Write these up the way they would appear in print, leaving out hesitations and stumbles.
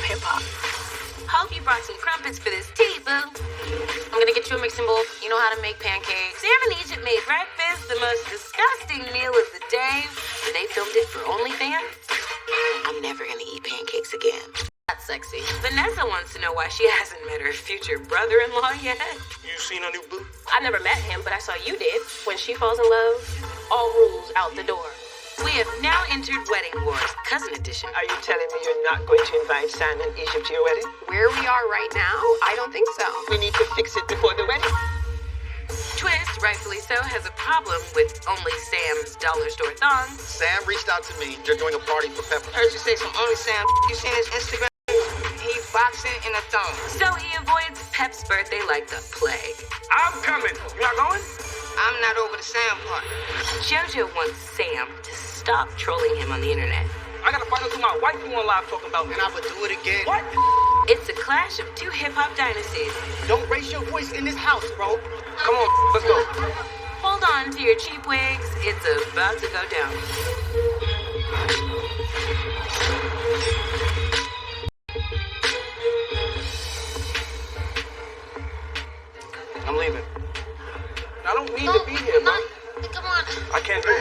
hip-hop. Hope you brought some crumpets for this tea, boo. I'm gonna get you a mixing bowl. You know how to make pancakes. Sam in Egypt made breakfast, the most disgusting meal of the day. They filmed it for OnlyFans. I'm never gonna eat pancakes again. That's sexy. Vanessa wants to know why she hasn't met her future brother-in-law yet. You seen her new boo? I never met him, but I saw you did. When she falls in love, all rules out the door. We have now entered Wedding Wars, cousin edition. Are you telling me you're not going to invite Sam and Egypt to your wedding? Where we are right now, I don't think so. We need to fix it before the wedding. Twist, rightfully so, has a problem with only Sam's dollar store thongs. Sam reached out to me. They're doing a party for Pepper. Heard you say some only Sam. You seen his Instagram? He's boxing in a thong. So he avoids Pep's birthday like the plague. I'm coming. You not going? I'm not over the Sam part. JoJo wants Sam to stop trolling him on the internet. I gotta find out who my wife you on live talking about. And I would do it again. What? It's a clash of two hip-hop dynasties. Don't raise your voice in this house, bro. Come on, let's go. Hold on to your cheap wigs. It's about to go down. I'm leaving. I don't mean to be here, bro. Come on. I can't do it.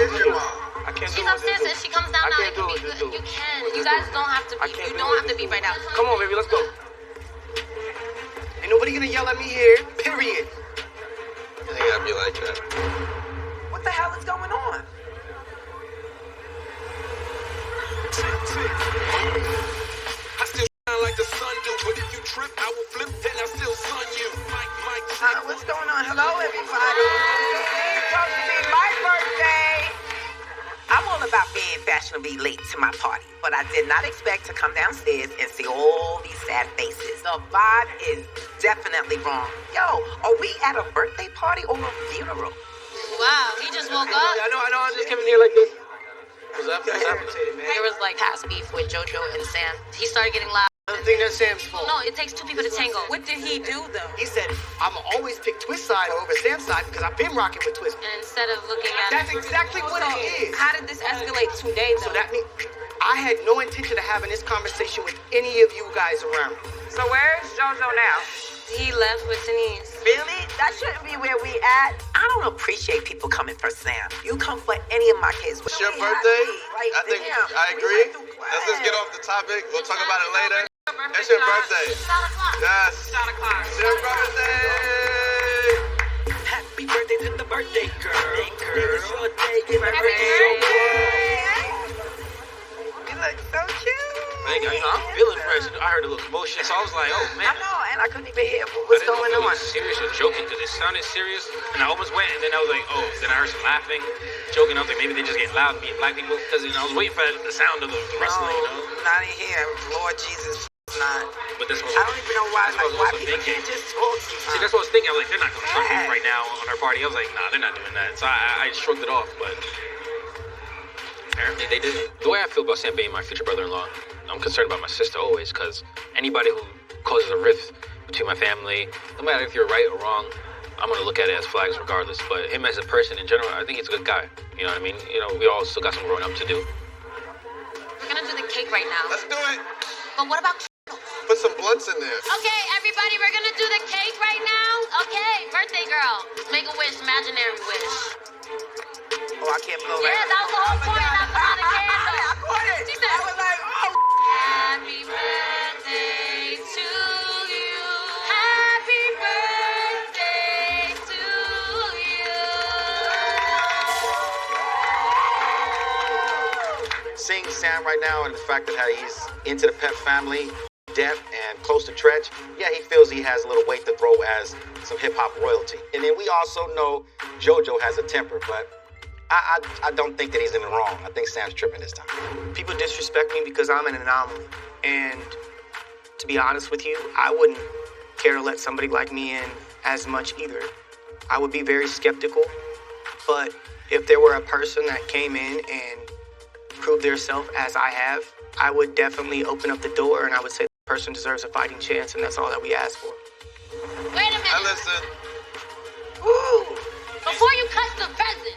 I can't do She's it. upstairs and she comes down I now. can't It can do be it, good. dude. You can. You guys don't have to be. You don't have to be right now. Come on, baby, let's go. Ain't nobody gonna yell at me here, period. It ain't gotta be like that. What the hell is going on? I still shine like the sun do, but if you trip, I will flip, then I still sun you. Mike, What's going on? Hello, everybody. It's supposed to be my birthday. I'm all about being fashionably late to my party, but I did not expect to come downstairs and see all these sad faces. The vibe is definitely wrong. Yo, are we at a birthday party or a funeral? Wow, he just woke up. I know, I just came in here like this. What's up? There was like past beef with JoJo and Sam. He started getting loud. I don't think that's Sam's fault. No, it takes two people to tango. What did he do, though? He said, I'ma always pick Twist side over Sam's side because I've been rocking with Twist. And instead of looking at That's exactly what it is. How did this escalate today, So though? that means I had no intention of having this conversation with any of you guys around me. So where's JoJo now? He left with Denise. Really? That shouldn't be where we at. I don't appreciate people coming for Sam. You come for any of my kids. It's your birthday? I think I agree. Let's just get off the topic. We'll talk about it later. It's your birthday. Yes. It's your birthday. Happy birthday to the birthday girl. It's your day. Give her Happy You look so cute. Thank you. I'm feeling fresh. I heard a little commotion, so I was like, oh, man. I know, and I couldn't even hear what was I didn't going know if on. it was serious or joking because it sounded serious, and I almost went, and then I was like, oh. Then I heard some laughing, joking. I was like, maybe they just get loud being black people because I was waiting for the sound of the wrestling, you know. Not in here. Lord Jesus, not. But that's what I don't even know why. That's what I was Why also people thinking. can't just talk See, sometimes. that's what I was thinking. I was like, they're not gonna start beef right now on our party. I was like, nah, they're not doing that. So I shrugged it off, but apparently they didn't. The way I feel about Sam being my future brother-in-law, I'm concerned about my sister always, because anybody who causes a rift between my family, no matter if you're right or wrong, I'm gonna look at it as flags regardless. But him as a person in general, I think he's a good guy. You know what I mean? You know, we all still got some growing up to do. We're gonna do the cake right now. Let's do it. But what about? Put some blunts in there. Okay, everybody, we're gonna do the cake right now. Okay, birthday girl, make a wish, imaginary wish. Oh, I can't blow Yeah, that. that was the whole point. Not put out a candle. I caught it. She said, I was like, oh. Happy birthday to you. Happy birthday to you. Seeing Sam right now and the fact that how he's into the Pep family, depth, and close to Tretch, yeah, he feels he has a little weight to throw as some hip-hop royalty. And then we also know JoJo has a temper, but I don't think that he's in the wrong. I think Sam's tripping this time. People disrespect me because I'm an anomaly. And to be honest with you, I wouldn't care to let somebody like me in as much either. I would be very skeptical. But if there were a person that came in and proved their self as I have, I would definitely open up the door and I would say the person deserves a fighting chance, and that's all that we ask for. Wait a I minute. listen. Woo! Before you cut the present.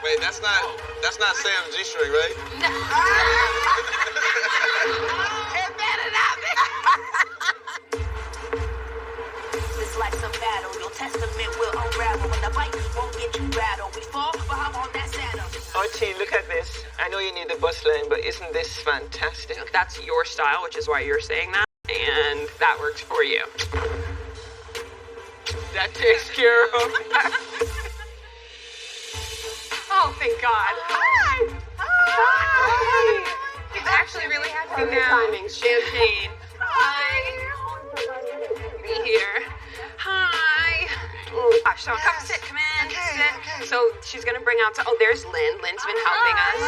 Wait, that's not Sam G-string, right? It better not be. Lynn, but isn't this fantastic? That's your style, which is why you're saying that, and that works for you. That takes care of Oh, thank God. Hi. Hi. He's actually really happy now. Timings, champagne. Be here. Hi. Gosh, so come sit, come in, sit. So she's gonna bring out, there's Lynn. Lynn's been helping us.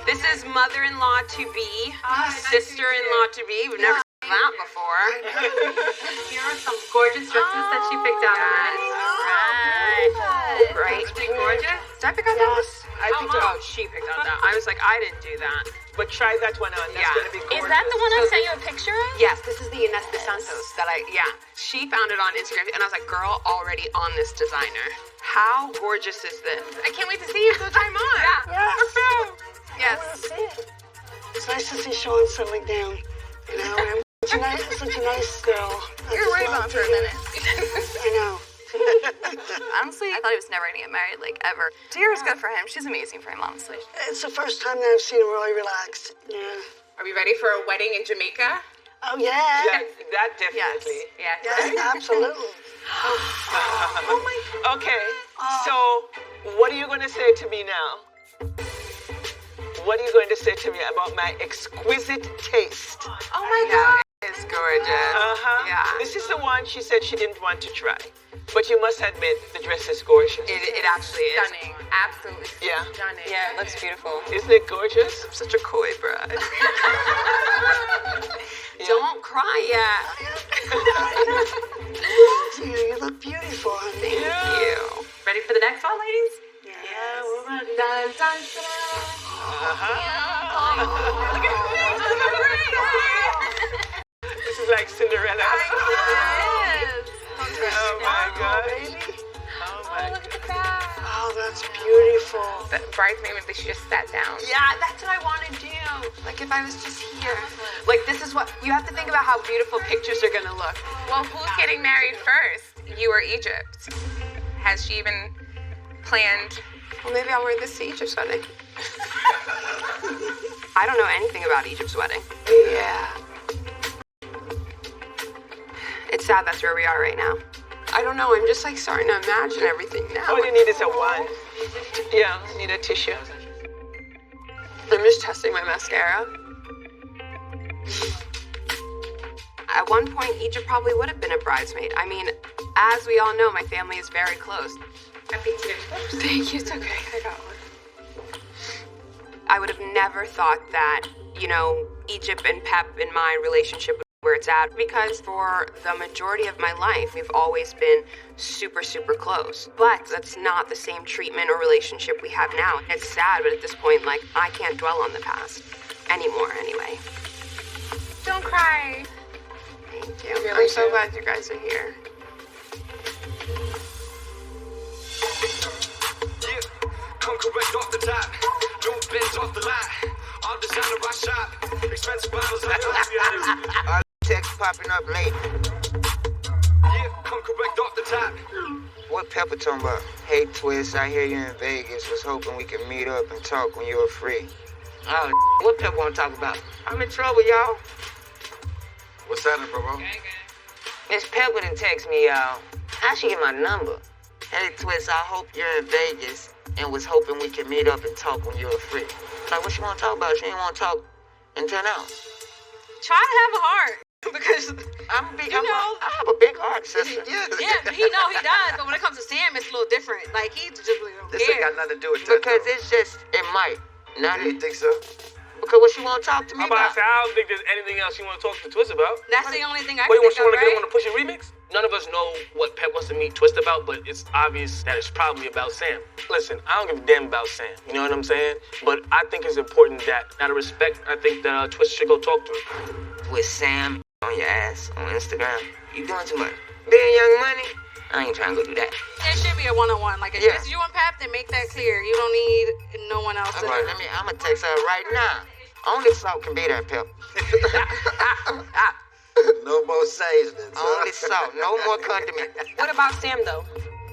This is mother-in-law to be, sister-in-law to be. We've never seen that before. Here are some gorgeous dresses that she picked out. Right. Gorgeous. Did I pick out those? I picked out. She picked out that. I was like, I didn't do that. But try that one on. That's gonna be gorgeous. Is that the one I sent you a picture of? Yes, this is the Ines de Santos that she found it on Instagram, and I was like, girl, already on this designer. How gorgeous is this? I can't wait to see you. Go try them on. Yes. It's nice to see Sean settling down. You know, and such a nice girl. You're right about for a minute. I know. Honestly, I thought he was never gonna get married, like, ever. Tierra's good for him. She's amazing for him, honestly. It's the first time that I've seen him really relaxed. Yeah. Are we ready for a wedding in Jamaica? Oh, yeah. Yeah, that definitely. Yes. Yes, absolutely. Okay, so what are you going to say to me now? What are you going to say to me about my exquisite taste? Oh my God. It's gorgeous. Yeah. This is the one she said she didn't want to try. But you must admit, the dress is gorgeous. It actually is. Stunning. Absolutely Yeah. stunning. Yeah, it looks beautiful. Isn't it gorgeous? I'm such a coy bride. Don't cry yet. You look beautiful, honey. Thank you. Ready for the next one, ladies? Yeah, we're ready. Dun, dun, This is like Cinderella. Oh my God. Baby. Oh my God. Look at that. Oh, that's beautiful. The bridesmaid, they should just sat down. Yeah, that's what I want to do. Like if I was just here. Like this is what, you have to think about how beautiful pictures are going to look. Well, who's getting married first? You or Egypt? Has she even planned? Well, maybe I'll wear this to Egypt's wedding. I don't know anything about Egypt's wedding. Yeah. It's sad that's where we are right now. I don't know, I'm just like starting to imagine everything now. All you need is a wand. Yeah, you need a tissue. I'm just testing my mascara. At one point, Egypt probably would have been a bridesmaid. I mean, as we all know, my family is very close. Happy to. Thank you, it's okay, I got one. I would have never thought that, you know, Egypt and Pep and my relationship where it's at, because for the majority of my life, we've always been super, super close. But that's not the same treatment or relationship we have now. It's sad, but at this point, like, I can't dwell on the past anymore anyway. Don't cry. Thank you. I'm so glad you guys are here. Yeah, come correct off the top. Don't bend off the line. All designer I shop. Expensive bottles I text popping up late. Yeah, come correct off the top. What Pepper talking about? Hey Twist, I hear you in Vegas. Was hoping we could meet up and talk when you were free. Oh, what Pepper wanna talk about? I'm in trouble, y'all. What's happening, bro? Miss Pepper done text me, y'all. How'd she get my number? Hey Twist, I hope you're in Vegas and was hoping we could meet up and talk when you were free. Like, what she wanna talk about? She ain't wanna talk until now. Try to have a heart. Because I have a big heart, sister. Yeah, he does. But when it comes to Sam, it's a little different. Like he just really don't This care. ain't got nothing to do with that. Because it's just, it might. Not You think so? Because what she want to talk to me How about I about? say, I don't think there's anything else you want to talk to Twist about. That's the only thing I What, can you think want of, to get right? on a Push It remix? None of us know what Pep wants to meet Twist about, but it's obvious that it's probably about Sam. Listen, I don't give a damn about Sam. You know what I'm saying? But I think it's important that, out of respect, I think that Twist should go talk to him. With Sam on your ass on Instagram. You doing too much. Being Young Money? I ain't trying to go do that. It should be a one-on-one. Like it's just you and Pep, then make that clear. You don't need no one else. I'm gonna text her right now. Only Salt can be that Pep. No more seasonings. Only Salt. No more condiment. What about Sam though?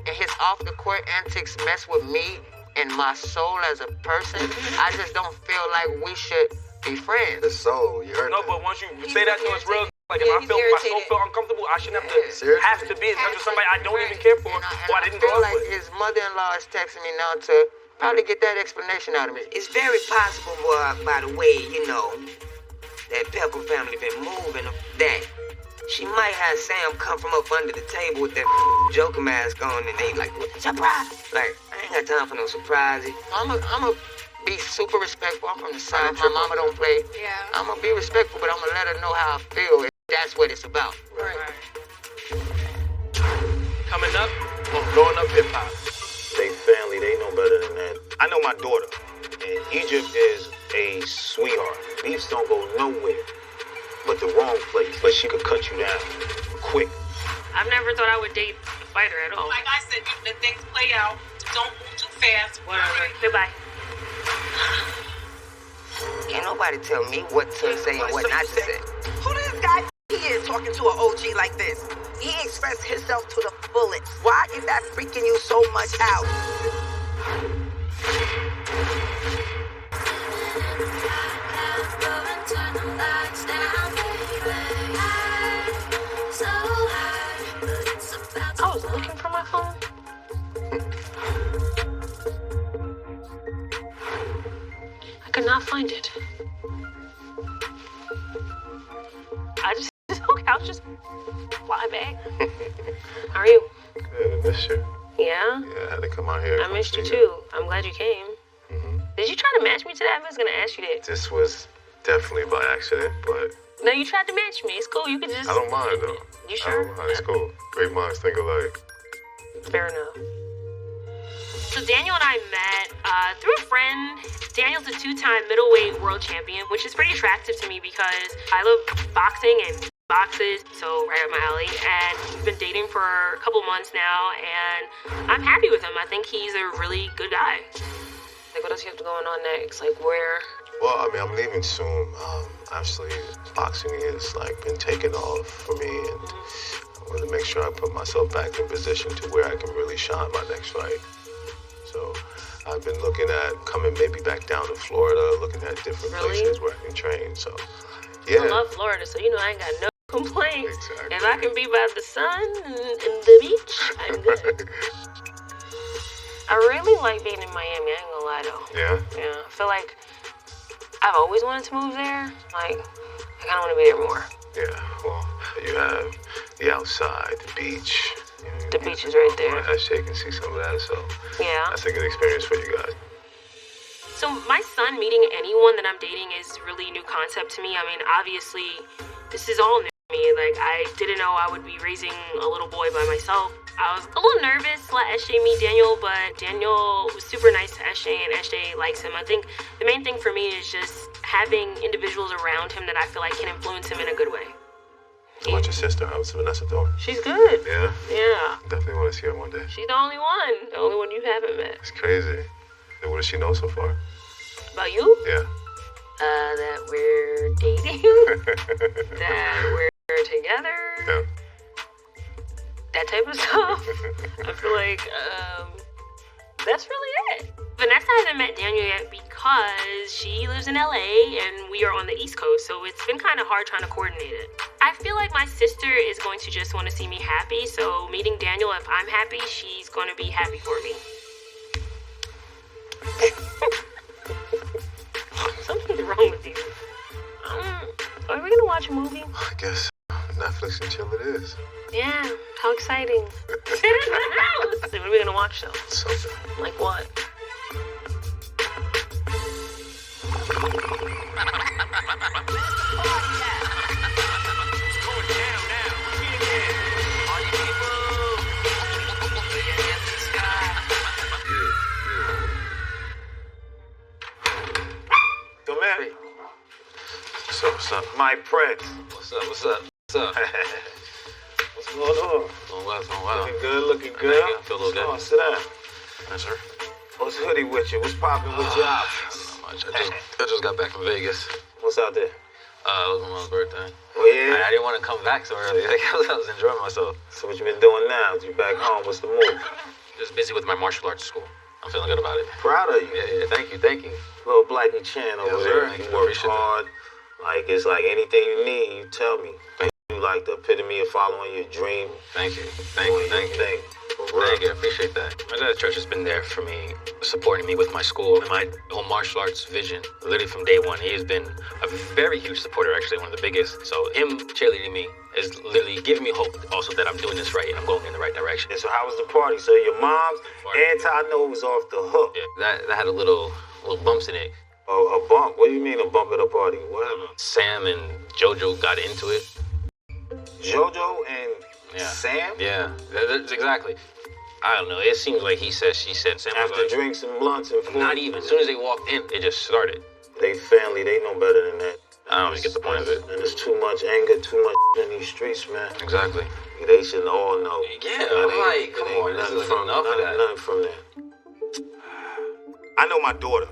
And his off the court antics mess with me in my soul as a person, I just don't feel like we should be friends. The soul, you heard No, that? but once you say that to us real, like if I feel my soul feel uncomfortable, I shouldn't have to be in touch with somebody I don't even care for, or I didn't grow feel up like with. his mother-in-law is texting me now to probably get that explanation out of me. It's very possible, by the way, you know, that Pepper family been moving, that she might have Sam come from up under the table with that Joker mask on, and they like, surprise! Like, I ain't got time for no surprise. I'ma be super respectful. I'm from the South. My mama don't play. Yeah. I'ma be respectful, but I'ma let her know how I feel. If that's what it's about. Right. Coming up on Growing Up Hip Hop. They family, they know better than that. I know my daughter, and Egypt is a sweetheart. Beefs don't go nowhere but the wrong place, but she could cut you down quick. I've never thought I would date a fighter at all. Like I said, let things play out. Don't move too fast. Whatever. Goodbye. Can't nobody tell me what to say and what not to say. Who this guy is talking to an OG like this? He expressed himself to the fullest. Why is that freaking you so much out? I was looking for my phone. I could not find it. I was just fly back. How are you? Good, I missed you. Yeah? Yeah, I had to come out here. I missed you too. I'm glad you came. Did you try to match me today? I was gonna ask you that. This was definitely by accident, but No, you tried to match me. It's cool. You could just. I don't mind though. You I sure? don't mind. It's cool. Great minds think alike. Fair enough. So Daniel and I met through a friend. Daniel's a 2-time middleweight world champion, which is pretty attractive to me because I love boxing and boxes, so right up my alley. And we've been dating for a couple months now, and I'm happy with him. I think he's a really good guy. Like, what else you have going on next? Like, where? Well, I mean, I'm leaving soon. Actually, boxing has been taken off for me, and I want to make sure I put myself back in position to where I can really shine my next fight. So I've been looking at coming maybe back down to Florida, looking at different places where I can train. So, yeah. I love Florida, so you know I ain't got no complaints. Exactly. If I can be by the sun and the beach, I'm good. I really like being in Miami, I ain't gonna lie though. Yeah? Yeah, I feel like I've always wanted to move there. Like, I kinda wanna be there more. Yeah, well, you have the outside, the beach. The beach is right there. Actually, you can see some of that, so yeah, that's a good experience for you guys. So my son meeting anyone that I'm dating is really a new concept to me. I mean, obviously, this is all new to me. Like, I didn't know I would be raising a little boy by myself. I was a little nervous to let SJ meet Daniel, but Daniel was super nice to SJ, and SJ likes him. I think the main thing for me is just having individuals around him that I feel like can influence him in a good way. How about your sister? How's Vanessa doing? She's good. Yeah? Yeah. Definitely want to see her one day. She's the only one you haven't met. It's crazy. What does she know so far? About you? Yeah. That we're dating. That we're together. Yeah. That type of stuff. I feel like that's really it. Vanessa hasn't met Daniel yet because she lives in LA and we are on the East Coast, so it's been kind of hard trying to coordinate it. I feel like my sister is going to just want to see me happy, so meeting Daniel, if I'm happy, she's going to be happy for me. Something's wrong with you. Are we gonna watch a movie? I guess Netflix and chill it is. Yeah, how exciting. Sit in the house. What are we gonna watch though? Something. Like what? Yo, man. What's up? My prince. What's up? What's going on? Doing well. Looking good, looking good. Thank you. I feel a little good. Come on, sit down. Yes, sir. What's Hoodie with you? What's popping with you? Not much. I just got back from Vegas. What's out there? It was my mom's birthday. Oh, yeah? I didn't want to come back so early. I was enjoying myself. So what you been doing now? You back home? What's the move? Just busy with my martial arts school. I'm feeling good about it. Proud of you. Yeah, thank you. Little Blackie Chan over there. Sir. You work hard. Like, it's like anything you need, you tell me. You like the epitome of following your dream. Thank you. Thank you. Thank you. I appreciate that. My dad's church has been there for me, supporting me with my school and my whole martial arts vision. Literally from day one, he has been a very huge supporter, actually one of the biggest. So him cheerleading me is literally giving me hope also that I'm doing this right and I'm going in the right direction. And so how was the party? So your mom's anti-no was off the hook. Yeah, that had a little bumps in it. Oh, a bump? What do you mean a bump at a party? What happened? Sam and JoJo got into it. JoJo and Sam? Yeah, exactly. I don't know. It seems like he said, she said. Sam after was like, drinks and blunts and food? Not even. As soon as they walked in, it just started. They family. They know better than that. I don't even get the point of it. And there's too much anger, too much in these streets, man. Exactly. They should all know. Yeah, I'm like, come on, this is enough of that. Nothing from that. I know my daughter,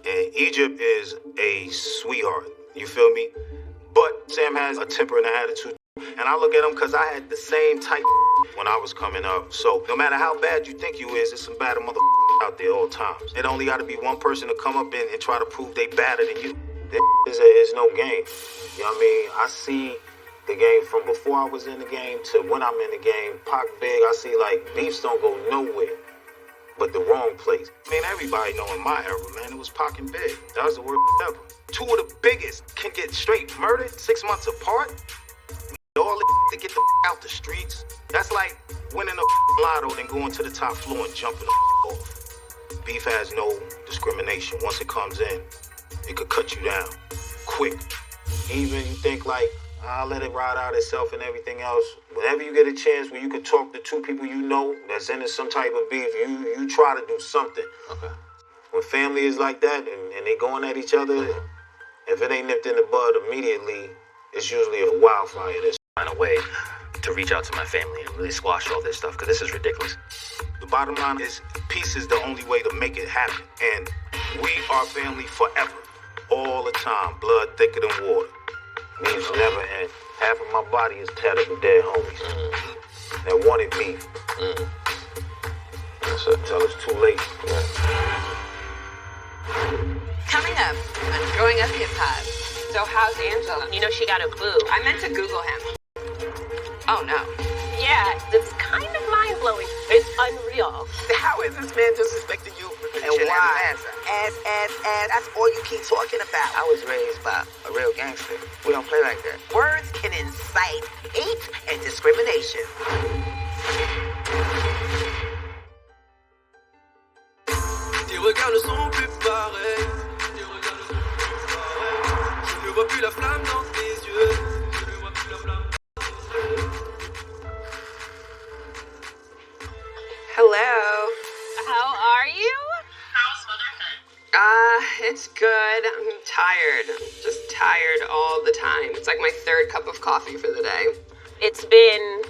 and Egypt is a sweetheart. You feel me? But Sam has a temper and an attitude. And I look at him because I had the same type when I was coming up. So no matter how bad you think you is, there's some bad mother out there all times. It only got to be one person to come up and try to prove they better than you. There is no game. You know what I mean? I see the game from before I was in the game to when I'm in the game. Pac big, I see like beefs don't go nowhere but the wrong place. I mean, everybody know in my era, man, it was Pac and Big. That was the word ever. Two of the biggest can get straight murdered 6 months apart. All to get the out the streets. That's like winning a lotto then going to the top floor and jumping off. Beef has no discrimination. Once it comes in, it could cut you down quick. Even you think like, I'll let it ride out itself and everything else. Whenever you get a chance where you can talk to two people you know that's in some type of beef, you try to do something. Okay. When family is like that and they going at each other, if it ain't nipped in the bud immediately, it's usually a wildfire. Find a way to reach out to my family and really squash all this stuff, because this is ridiculous. The bottom line is peace is the only way to make it happen. And we are family forever. All the time. Blood thicker than water. Means never end. Half of my body is tattered with dead homies that wanted beef. So until it's too late. Coming up on Growing Up Hip Hop. So how's Angela? You know she got a boo. I meant to Google him. Oh no. Yeah, it's kind of mind-blowing. It's unreal. How is this man disrespecting you? And why? Ass. That's all you keep talking about. I was raised by a real gangster. We don't play like that. Words can incite hate and discrimination. Tes regards ne sont plus pareils. Je ne vois plus la flamme dans tes yeux. Hello. How are you? How's motherhood? It's good. I'm tired. I'm just tired all the time. It's like my third cup of coffee for the day. It's been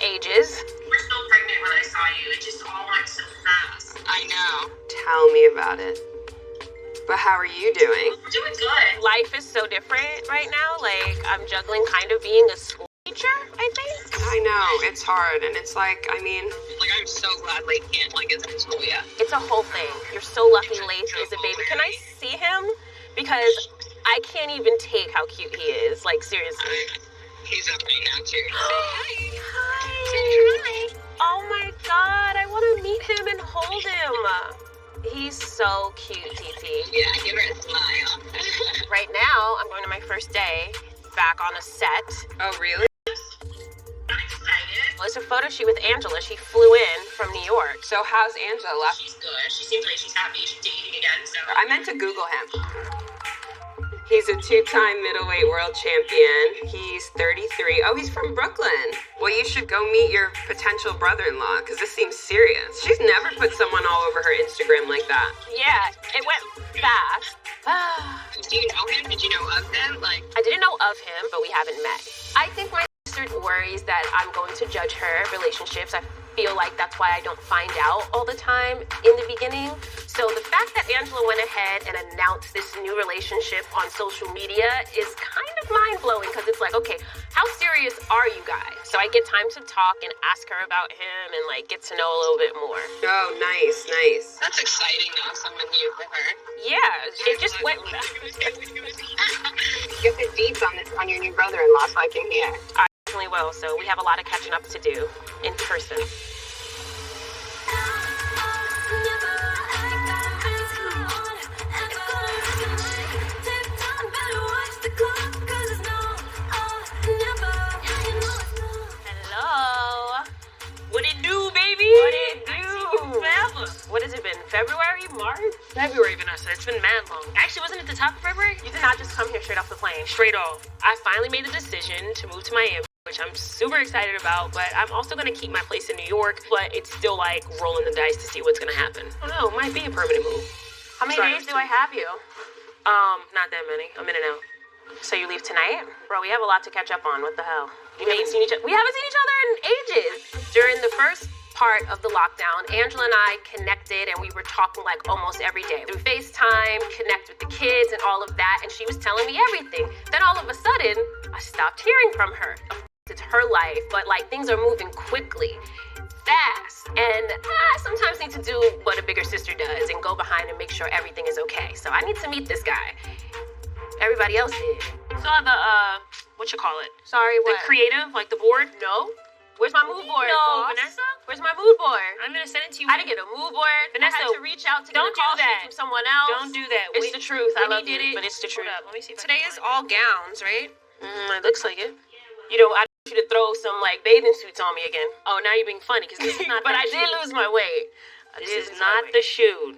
ages. You were so pregnant when I saw you. It just all went so fast. I know. Tell me about it. But how are you doing? I'm doing good. Life is so different right now. Like, I'm juggling kind of being a school teacher, I think. I know. It's hard. And it's like, I mean... Like, I'm so glad Lath can't, isn't in school yet. It's a whole thing. You're so lucky Lath is a baby. Can I see him? Because I can't even take how cute he is. Like, seriously. He's up right now, too. Hi. Oh my god, I want to meet him and hold him. He's so cute, TT. Yeah, give her a smile. Right now, I'm going to my first day back on a set. Oh, really? I'm excited. Well, it's a photo shoot with Angela. She flew in from New York. So how's Angela? She's good. She seems like she's happy. She's dating again, so... I meant to Google him. He's a two-time middleweight world champion. He's 33. Oh, he's from Brooklyn. Well, you should go meet your potential brother-in-law, because this seems serious. She's never put someone all over her Instagram like that. Yeah, it went fast. Do you know him? Did you know of him? I didn't know of him, but we haven't met. I think my sister worries that I'm going to judge her relationships. I feel like that's why I don't find out all the time in the beginning. So the fact that Angela went ahead and announced this new relationship on social media is kind of mind-blowing, because it's like, okay, how serious are you guys? So I get time to talk and ask her about him and like get to know a little bit more. Oh, nice, nice. That's exciting to have someone new for her. Yeah, it just went. Get the deets on your new brother-in-law so I can hear. I definitely will. So we have a lot of catching up to do in person. Hello. What it do, baby? What it do? Forever. What has it been? February? March? February, Vanessa. It's been mad long. Actually, wasn't it the top of February? You did not just come here straight off the plane. Straight off. I finally made the decision to move to Miami, which I'm super excited about, but I'm also gonna keep my place in New York, but it's still like rolling the dice to see what's gonna happen. I don't know, it might be a permanent move. How many days do I have you? Not that many. I'm in and out. So you leave tonight? Bro, we have a lot to catch up on. What the hell? We haven't seen each other in ages. During the first part of the lockdown, Angela and I connected and we were talking like almost every day through FaceTime, connect with the kids and all of that, and she was telling me everything. Then all of a sudden, I stopped hearing from her. It's her life, but like things are moving quickly, fast, and I sometimes need to do what a bigger sister does and go behind and make sure everything is okay. So I need to meet this guy. Everybody else did. Saw the, what you call it? Sorry, what? The creative, like the board? No. Where's my mood board, No, boss? Vanessa? Where's my mood board? I'm gonna send it to you. I didn't get a mood board. Vanessa, I had to reach out to get a don't call do that. sheet from someone else. Don't do that. It's the truth. I Whitney love did you, it, but it's the truth. Hold up, let me see if Today is all gowns, right? It looks like it. You know, I want you to throw some like bathing suits on me again. Oh, now you're being funny because this is not. But that I did shoe. lose my weight. This is not the shoe.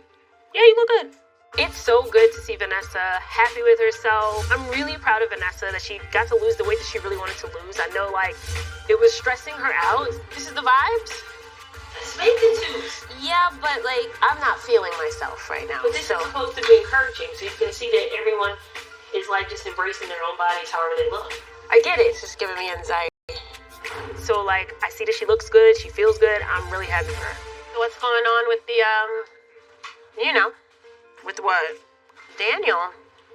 Yeah, you look good. It's so good to see Vanessa happy with herself. I'm really proud of Vanessa that she got to lose the weight that she really wanted to lose. I know, like, it was stressing her out. This is the vibes. Bathing suits. Yeah, but, like, I'm not feeling myself right now. But this is supposed to be encouraging, so you can see that everyone is like just embracing their own bodies however they look. I get it. It's just giving me anxiety. So, like, I see that she looks good. She feels good. I'm really happy for her. So what's going on with the, you know? With what? Daniel.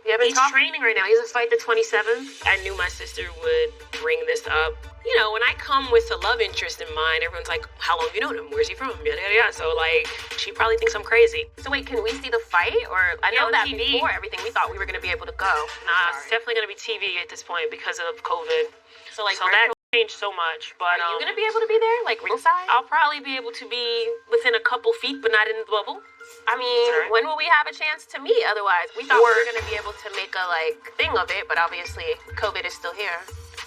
He's training right now. He's a fight the 27th. I knew my sister would bring this up. You know, when I come with a love interest in mind, everyone's like, how long have you known him? Where's he from? Yada, yada, yada. So, like, she probably thinks I'm crazy. So, wait, can we see the fight? Or I know that TV. before everything, we thought we were going to be able to go. Nah, it's definitely going to be TV at this point because of COVID. So, like, that changed so much. But are you going to be able to be there? Like, ringside? I'll probably be able to be within a couple feet, but not in the bubble. I mean, when will we have a chance to meet otherwise? We thought we were going to be able to make a, like, thing of it, but obviously COVID is still here.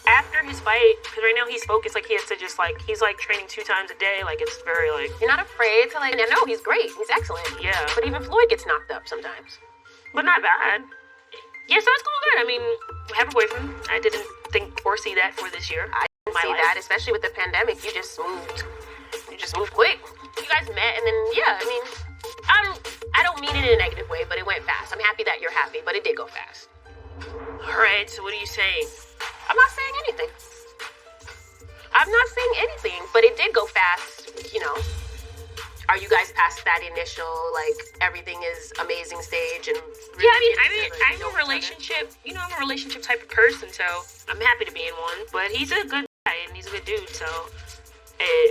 After his fight, because right now he's focused, like, he has to just, like, he's, like, training 2 times a day. Like, it's very, like... You're not afraid to, like... No, he's great. He's excellent. Yeah. But even Floyd gets knocked up sometimes. But not bad. Yeah, so it's going good. I mean, we have a boyfriend. I didn't think or see that for this year. I didn't see that, especially with the pandemic. You just moved quick. You guys met, and then, yeah, I mean... I don't mean it in a negative way, but it went fast. I'm happy that you're happy, but it did go fast. All right, so what are you saying? I'm not saying anything. I'm not saying anything, but it did go fast, you know. Are you guys past that initial, like, everything is amazing stage? And yeah, I'm a relationship, you know, I'm a relationship type of person, so I'm happy to be in one. But he's a good guy, and he's a good dude, so...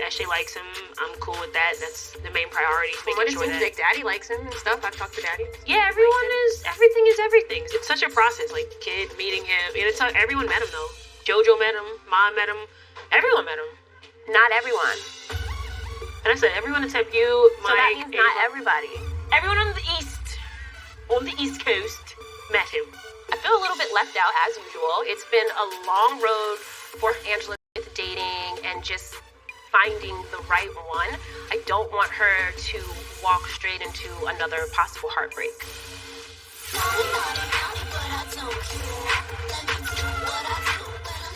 Ashley likes him. I'm cool with that. That's the main priority. What it seems like Daddy likes him and stuff. I've talked to Daddy. Yeah, everything is everything. It's such a process. Like, kid meeting him. And it's everyone met him, though. JoJo met him. Mom met him. Everyone met him. Not everyone. And I said everyone except you, Mike. So that means not everybody. Everyone on the East Coast, met him. I feel a little bit left out, as usual. It's been a long road for Angela with dating and just finding the right one. I don't want her to walk straight into another possible heartbreak.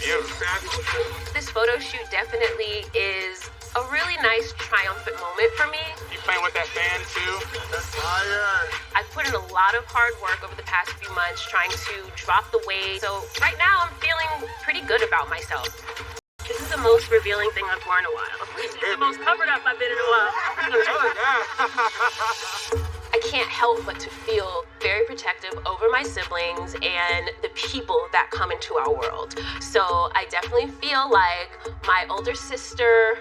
You're fabulous. This photo shoot definitely is a really nice triumphant moment for me. You playing with that fan too? That's fire. I've put in a lot of hard work over the past few months trying to drop the weight. So right now I'm feeling pretty good about myself. This is the most revealing thing I've worn in a while. This is the most covered up I've been in a while. I can't help but to feel very protective over my siblings and the people that come into our world. So I definitely feel like my older sister,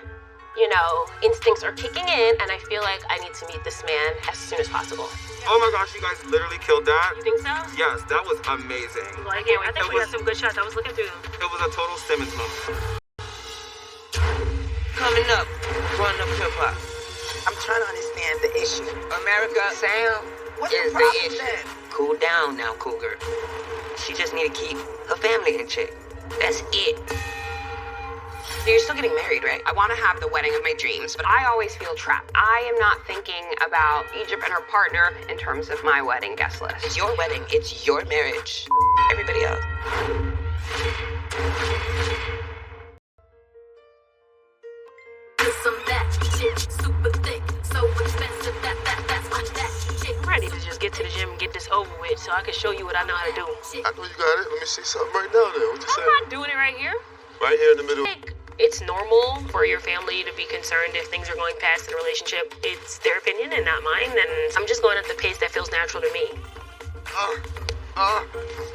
instincts are kicking in, and I feel like I need to meet this man as soon as possible. Oh my gosh, you guys literally killed that? You think so? Yes, that was amazing. Well, I can't wait. I think we got some good shots. I was looking through them. It was a total Simmons moment. Coming up, Growing Up Hip Hop. I'm trying to understand the issue. America, Sam What's is the the problem issue. then? Cool down now, Cougar. She just need to keep her family in check. That's it. So you're still getting married, right? I want to have the wedding of my dreams, but I always feel trapped. I am not thinking about Egypt and her partner in terms of my wedding guest list. It's your wedding. It's your marriage. Everybody else. Some that shit, super thick, so expensive that's my that shit. I'm ready to just get to the gym and get this over with so I can show you what I know how to do. I know you got it. Let me see something right now then. What you say? I'm not doing it right here. Right here in the middle. It's normal for your family to be concerned if things are going past in a relationship. It's their opinion and not mine, and I'm just going at the pace that feels natural to me.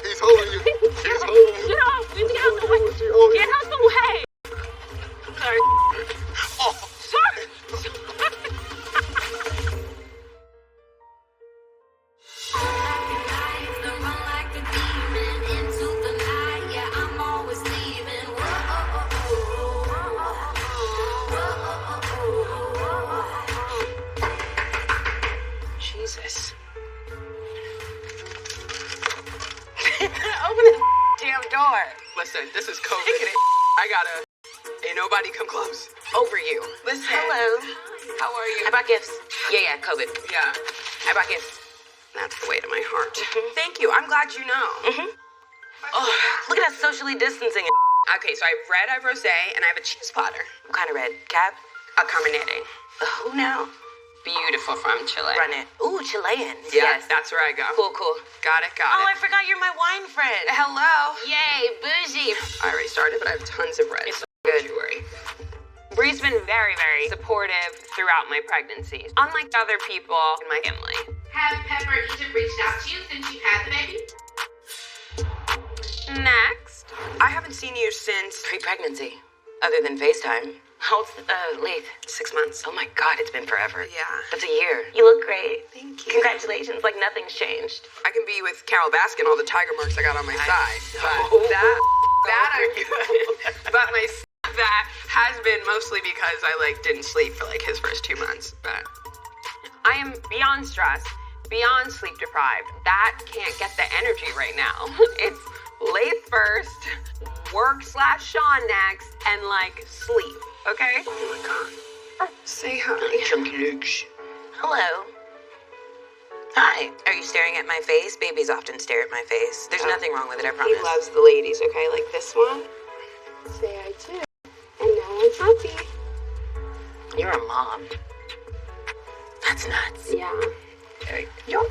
He's holding you. He's holding you. Get off! Get out the way! Get out the way! I'm sorry. Oh, sorry! Jesus. Open this damn door. Listen, this is COVID. I gotta. Ain't nobody come close. Over you. Listen. Hello. How are you? I brought gifts. Yeah, COVID. Yeah. I brought gifts. That's the way to my heart. Thank you. I'm glad you know. Oh, look at us socially distancing. Okay, so I have red, I have rosé, and I have a cheese platter. What kind of red? Cab? A Carmenere. Who now? Beautiful from Chile. Run it. Ooh, Chilean. Yes, that's where I go. Cool. Got it. Oh, I forgot you're my wine friend. Hello. Yay, bougie. I already started, but I have tons of red. It's good. Bree's been very, very supportive throughout my pregnancies, unlike other people in my family. Have Pepper Egypt reached out to you since you had the baby? Next. I haven't seen you since Pre-pregnancy, other than FaceTime. How old's Leith? 6 months. Oh my God, it's been forever. Yeah. That's a year. You look great. Thank you. Congratulations, like nothing's changed. I can be with Carol Baskin, all the tiger marks I got on my side. But that I'm good. But that has been mostly because I didn't sleep for his first 2 months. But I am beyond stressed, beyond sleep deprived. That can't get the energy right now. It's late first, work/Sean next, and sleep. Okay? Oh my God. Say hi. Chunky legs. Hello. Hi. Are you staring at my face? Babies often stare at my face. There's nothing wrong with it, I promise. He loves the ladies, okay? Like this one. Say I do. And now I'm happy. You're a mom. That's nuts. Yeah. Yo,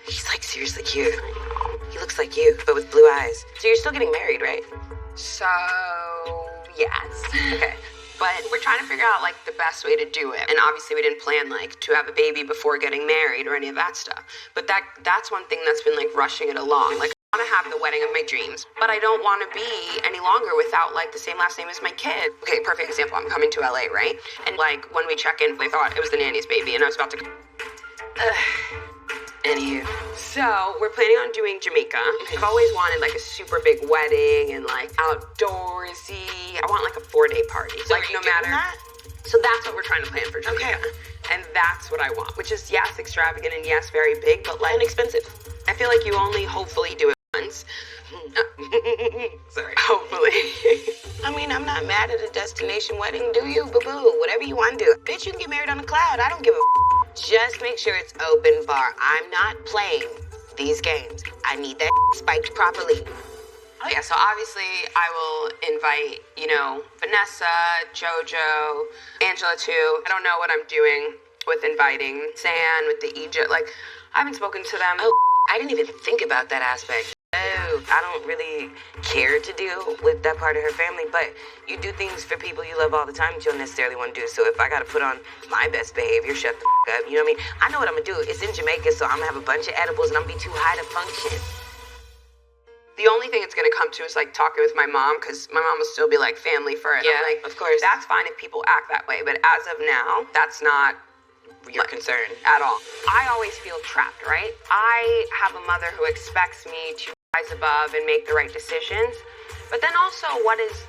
He's seriously cute. He looks like you, but with blue eyes. So you're still getting married, right? So, yes. Okay. But we're trying to figure out the best way to do it. And obviously we didn't plan to have a baby before getting married or any of that stuff. But that's one thing that's been rushing it along. I want to have the wedding of my dreams, but I don't want to be any longer without the same last name as my kid. Okay, perfect example. I'm coming to LA, right? And when we check in, they thought it was the nanny's baby, and I was about to. Anywho. So we're planning on doing Jamaica. I've always wanted a super big wedding and outdoorsy. I want a 4-day party. So no matter. That? So that's what we're trying to plan for Jamaica. Okay. And that's what I want, which is yes, extravagant and yes, very big, but inexpensive. I feel you only hopefully do it once. Sorry. Hopefully. I mean, I'm not mad at a destination wedding, do you? Boo-boo, whatever you want to do. Bitch, you can get married on a cloud. I don't give a Just make sure it's open bar. I'm not playing these games. I need that spiked properly. Oh yeah, so obviously I will invite, Vanessa, JoJo, Angela too. I don't know what I'm doing with inviting San, with the Egypt. I haven't spoken to them. Oh, I didn't even think about that aspect. I don't really care to deal with that part of her family, but you do things for people you love all the time that you don't necessarily want to do. So if I gotta put on my best behavior, shut the up, you know what I mean? I know what I'm gonna do. It's in Jamaica, so I'm gonna have a bunch of edibles and I'm gonna be too high to function. The only thing it's gonna come to is like talking with my mom, because my mom will still be like family first. Yeah, I'm like, of course. That's fine if people act that way, but as of now, that's not your concern at all. I always feel trapped, right? I have a mother who expects me to rise above and make the right decisions, but then also what is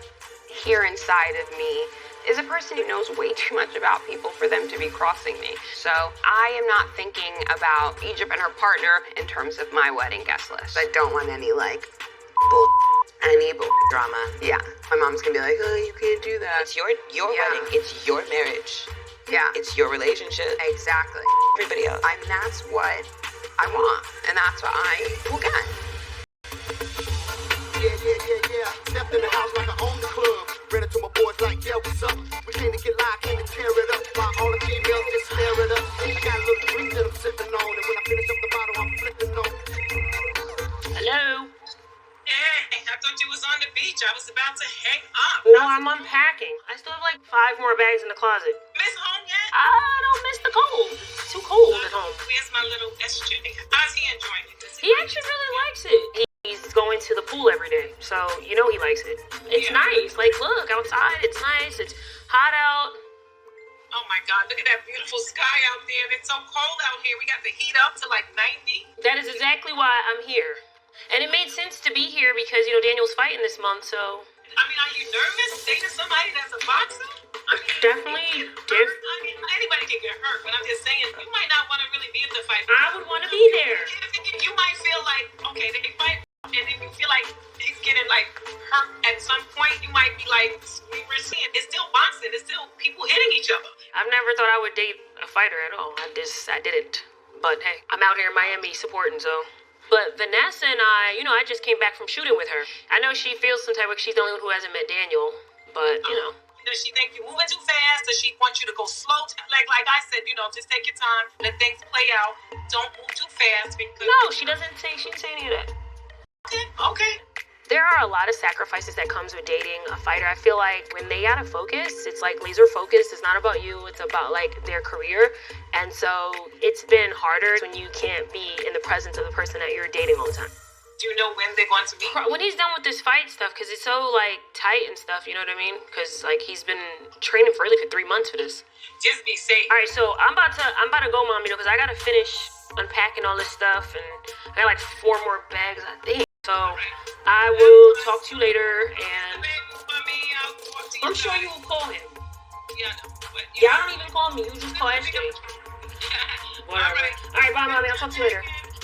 here inside of me is a person who knows way too much about people for them to be crossing me. So I am not thinking about Egypt and her partner in terms of my wedding guest list. I don't want any like any drama. Yeah, my mom's gonna be like, oh, you can't do that. It's your wedding. It's your marriage. Yeah. It's your relationship. Exactly. Everybody else. And that's what I want, and that's what I will get. Yeah. Stepped in the house like I own the club. Ran into my boys like, yeah, what's up? We came to get live, came to tear it up. While all the females just stare it up. I got a little drink that I'm sipping on, and when I finish up the bottle, I'm flipping on. Hello? Hey, I thought you was on the beach. I was about to hang up. No, I'm unpacking. I still have like 5 more bags in the closet. Miss home yet? I don't miss the cold. It's too cold at home. Where's my little SJ? How's he enjoying it? He actually really likes it. He's going to the pool every day, so you know he likes it. It's nice. Like, look, outside, it's nice. It's hot out. Oh my God, look at that beautiful sky out there. It's so cold out here. We got the heat up to like 90. That is exactly why I'm here. And it made sense to be here because, you know, Daniel's fighting this month, so... I mean, are you nervous dating somebody that's a boxer? I mean, definitely. I mean, anybody can get hurt, but I'm just saying, you might not want to really be in the fight. I would want to be there. You might feel like, okay, they fight, and if you feel like he's getting, like, hurt at some point, you might be like, we're seeing, it's still boxing, it's still people hitting each other. I've never thought I would date a fighter at all. I didn't. But, hey, I'm out here in Miami supporting, so... But Vanessa and I, you know, I just came back from shooting with her. I know she feels some type of, she's the only one who hasn't met Daniel, but, you know. Does she think you're moving too fast? Does she want you to go slow? Like I said, you know, just take your time, let things play out. Don't move too fast because... No, she didn't say any of that. Okay. There are a lot of sacrifices that comes with dating a fighter. I feel like when they out of focus, it's like laser focused. It's not about you. It's about like their career. And so it's been harder when you can't be in the presence of the person that you're dating all the time. Do you know when they're going to meet? When he's done with this fight stuff, because it's so like tight and stuff, you know what I mean? Because like he's been training for 3 months for this. Just be safe. All right, so I'm about to go, Mom, you know, because I gotta finish unpacking all this stuff, and I got like 4 more bags, I think. So I will talk to you later, and I'm sure you will call him. Yeah, I don't even call me. You just call SJ. Whatever. All right, bye, Mommy. I'll talk to you later.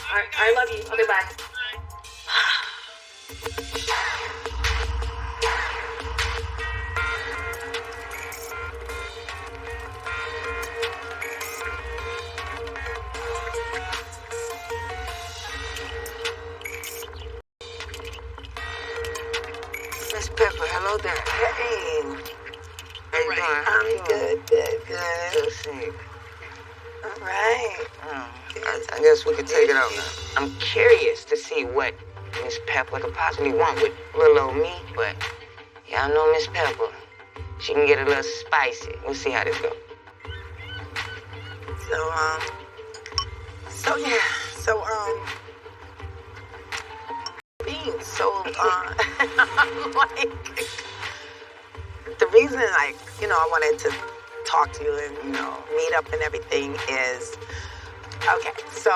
All right, I love you. Okay, bye. Miss Pepper, hello there. Hey. How you doing? I'm good. Let's see. All right. I guess we could take it out now. I'm curious to see what Miss Pepper could possibly want with little old me, but y'all know Miss Pepper. She can get a little spicy. We'll see how this goes. Being so, like, the reason, like, you know, I wanted to talk to you and, you know, meet up and everything is, okay, so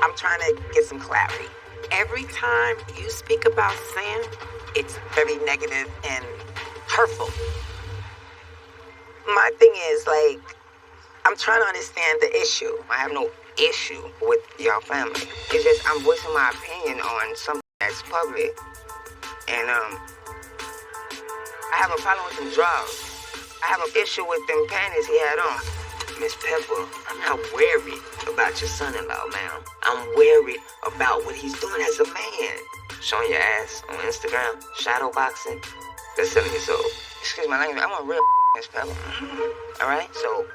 I'm trying to get some clarity. Every time you speak about Sam, it's very negative and hurtful. My thing is, like, I'm trying to understand the issue. I have no issue with y'all family. It's just I'm voicing my opinion on something that's public. And, I have a problem with them drawers. I have an issue with them panties he had on. Miss Pepper, I'm not worried about your son-in-law, ma'am. I'm worried about what he's doing as a man. Showing your ass on Instagram, shadow boxing. That's selling your soul. Excuse my language, I'm a real Miss Pepper. All right? So,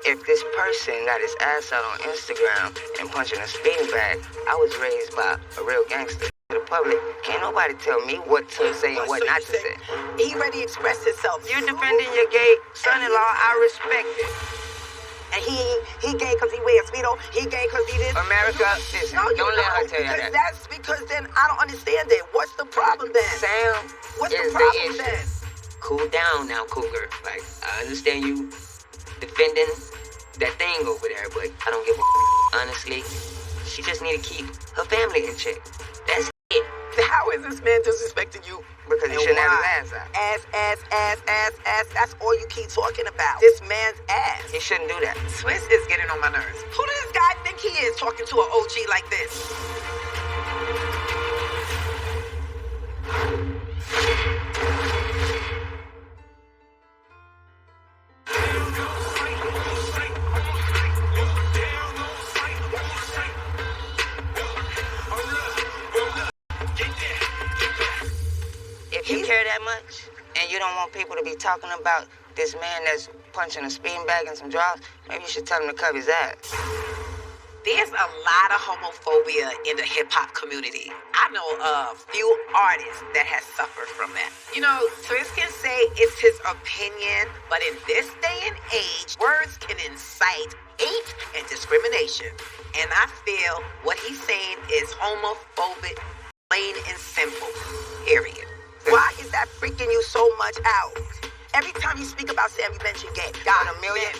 if this person got his ass out on Instagram and punching a speeding bag, I was raised by a real gangster. public, can't nobody tell me what to say and what not to say. He already expressed himself. You're defending your gay son-in-law. I respect it. And he gay because he wears Speedo. He gay because he did. America, listen, don't let her tell you that. That's because then I don't understand it. What's the problem then? Sam, what's is the problem the issue. then? Cool down now, cougar. Like, I understand you defending that thing over there, but I don't give a honestly. She just need to keep her family in check. That's it. How is this man disrespecting you? Because he shouldn't have his ass out. Ass. That's all you keep talking about. This man's ass. He shouldn't do that. Swiss is getting on my nerves. Who does this guy think he is talking to an OG like this? If you care that much, and you don't want people to be talking about this man that's punching a speeding bag and some drugs, maybe you should tell him to cover his ass. There's a lot of homophobia in the hip-hop community. I know a few artists that has suffered from that. You know, Swiss can say it's his opinion, but in this day and age, words can incite hate and discrimination. And I feel what he's saying is homophobic, plain and simple, period. Why is that freaking you so much out? Every time you speak about Sam, you mention gay. God,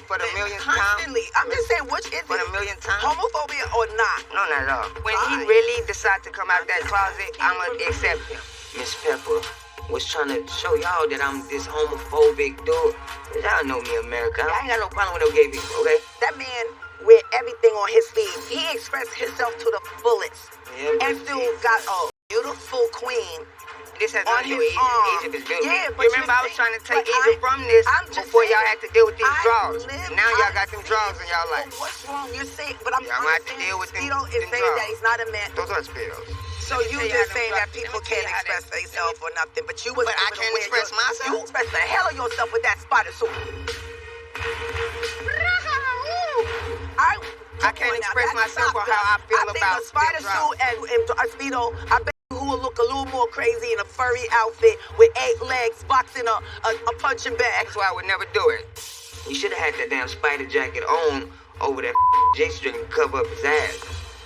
for the millionth time? Constantly. I'm just saying, which is For the millionth time? homophobia or not? No, not at all. When he really decides to come out that closet, I'ma accept him. Miss Pepper was trying to show y'all that I'm this homophobic dude. Y'all know me, America. I ain't got no problem with no gay people, okay? That man wear everything on his sleeve. He expressed himself to the fullest. Yeah, and still got a beautiful queen. This has on nothing to do his with arm. Egypt. Egypt is beautiful. Yeah, but you remember I was trying to take Egypt from this before y'all had to deal with these draws. Now y'all got them draws in y'all life. What's wrong? You're saying, but I'm y'all might have to deal with them. Speedo is saying that he's not a man. Those are Speedos. So you just saying that people can't express themselves or nothing, but you was. But I can't express myself. You express the hell of yourself with that spider suit. I can't express myself or how I feel about the spider suit and a Speedo. I bet who will look a little more crazy in a furry outfit with 8 legs boxing a punching bag. That's why I would never do it. You should have had that damn spider jacket on over that G-string to cover up his ass.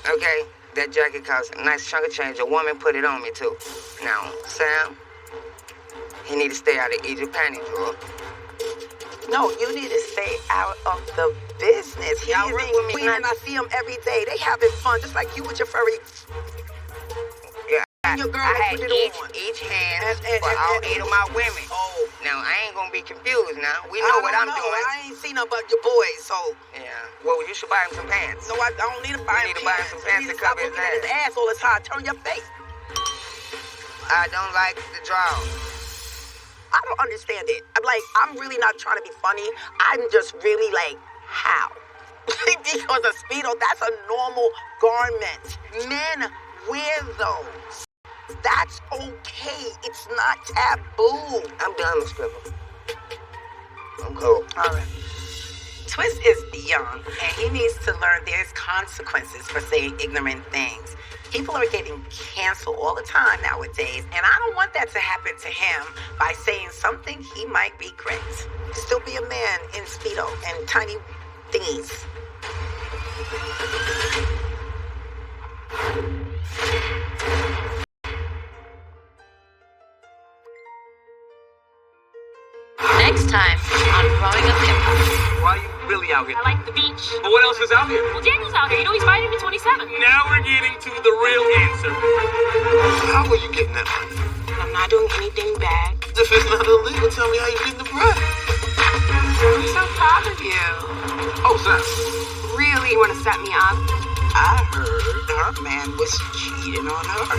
Okay? That jacket cost a nice chunk of change. A woman put it on me too. Now, Sam, he need to stay out of Egypt panty drawer. No, you need to stay out of the business. He's in Queen and I see him every day. They having fun, just like you with your furry. Yeah, and your girl I had put it each hand for all 8 of my women. Oh. Now, I ain't gonna be confused now. We know what I'm doing. I ain't seen nothing but your boys, so. Yeah. Well, you should buy him some pants. No, I don't need to buy him. You need to buy him some pants to cover his ass. His ass all the time. Turn your face. I don't like the drawers. I don't understand it. I'm really not trying to be funny. I'm just really like, how? Because a Speedo, that's a normal garment. Men wear those. That's okay. It's not taboo. I'm done, Miss Pepper. I'm cool. All right. Twist is young, and he needs to learn there's consequences for saying ignorant things. People are getting canceled all the time nowadays, and I don't want that to happen to him by saying something he might regret. Still be a man in Speedo and tiny thingies. Next time on Growing Up Hip Hop. Why are you really out here? I like the beach. But what else is out here? Well, Daniel's out here. You know he's fighting me 27. Now we're getting to the real answer. How are you getting that money? I'm not doing anything bad. If it's not illegal, tell me how you getting the bread. I'm so proud of you. Oh, Sam. Really, you want to set me up? I heard her man was cheating on her.